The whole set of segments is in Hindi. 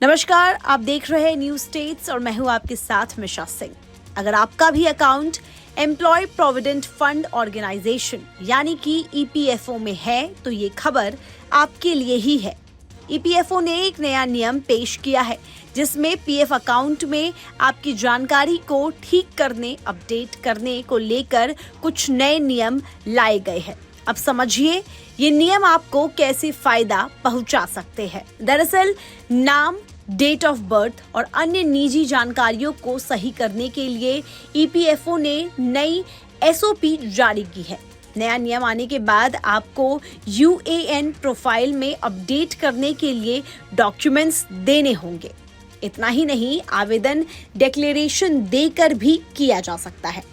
नमस्कार, आप देख रहे हैं न्यूज स्टेट्स और मैं हूं आपके साथ मिशा सिंह। अगर आपका भी account employ provident fund organisation यानी कि ईपीएफओ में है तो ये खबर आपके लिए ही है। ईपीएफओ ने एक नया नियम पेश किया है जिसमें पीएफ अकाउंट में आपकी जानकारी को ठीक करने, अपडेट करने को लेकर कुछ नए नियम लाए गए हैं। अब समझिए ये नियम आपको कैसे फायदा पहुंचा सकते हैं। दरअसल नाम, डेट ऑफ बर्थ और अन्य निजी जानकारियों को सही करने के लिए ईपीएफओ ने नई एसओपी जारी की है। नया नियम आने के बाद आपको यूएएन प्रोफाइल में अपडेट करने के लिए डॉक्यूमेंट्स देने होंगे। इतना ही नहीं, आवेदन डिक्लेरेशन देकर भी किया जा सकता है।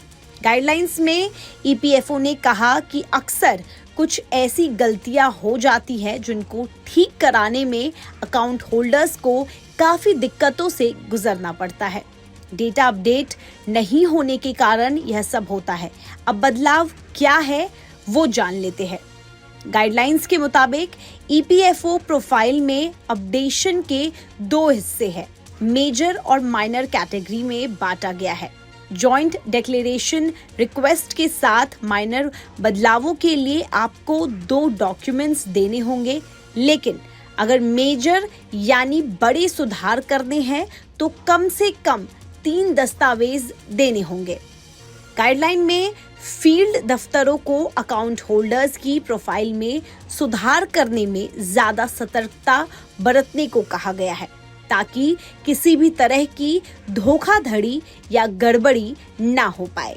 गाइडलाइंस में ईपीएफओ ने कहा कि अक्सर कुछ ऐसी गलतियां हो जाती हैं जिनको ठीक कराने में अकाउंट होल्डर्स को काफी दिक्कतों से गुजरना पड़ता है। डेटा अपडेट नहीं होने के कारण यह सब होता है। अब बदलाव क्या है वो जान लेते हैं। गाइडलाइंस के मुताबिक ईपीएफओ प्रोफाइल में अपडेशन के दो हिस्से हैं, मेजर और माइनर कैटेगरी में बांटा गया है। जॉइंट डिक्लेरेशन रिक्वेस्ट के साथ माइनर बदलावों के लिए आपको 2 डॉक्यूमेंट्स देने होंगे, लेकिन अगर मेजर यानी बड़े सुधार करने हैं तो कम से कम 3 दस्तावेज देने होंगे। गाइडलाइन में फील्ड दफ्तरों को अकाउंट होल्डर्स की प्रोफाइल में सुधार करने में ज्यादा सतर्कता बरतने को कहा गया है ताकि किसी भी तरह की धोखाधड़ी या गड़बड़ी ना हो पाए।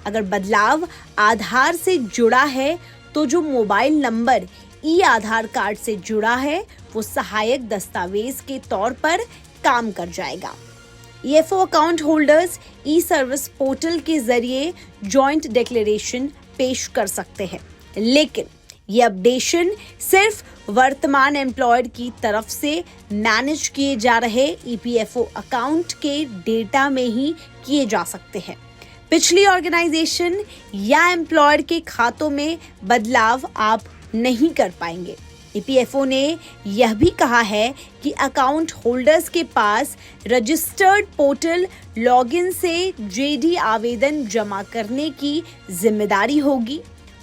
अगर बदलाव आधार से जुड़ा है तो जो मोबाइल नंबर ई आधार कार्ड से जुड़ा है वो सहायक दस्तावेज के तौर पर काम कर जाएगा। ईएफओ अकाउंट होल्डर्स ई सर्विस पोर्टल के जरिए जॉइंट डिक्लेरेशन पेश कर सकते हैं, लेकिन ये अपडेशन सिर्फ वर्तमान एम्प्लॉयर की तरफ से मैनेज किए जा रहे ईपीएफओ अकाउंट के डेटा में ही किए जा सकते हैं। पिछली ऑर्गेनाइजेशन या एम्प्लॉयर के खातों में बदलाव आप नहीं कर पाएंगे। ईपीएफओ ने यह भी कहा है कि अकाउंट होल्डर्स के पास रजिस्टर्ड पोर्टल लॉगिन से जेडी आवेदन जमा करने की जिम्मेदारी होगी।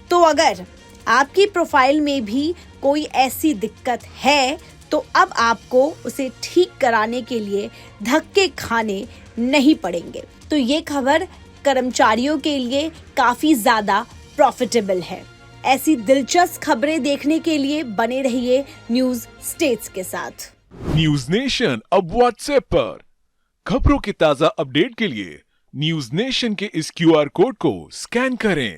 तो अगर आपकी प्रोफाइल में भी कोई ऐसी दिक्कत है तो अब आपको उसे ठीक कराने के लिए धक्के खाने नहीं पड़ेंगे। तो ये खबर कर्मचारियों के लिए काफी ज्यादा प्रॉफिटेबल है। ऐसी दिलचस्प खबरें देखने के लिए बने रहिए न्यूज स्टेट्स के साथ। न्यूज नेशन अब व्हाट्सएप पर खबरों की ताजा अपडेट के लिए न्यूज नेशन के इस क्यूआर कोड को स्कैन करें।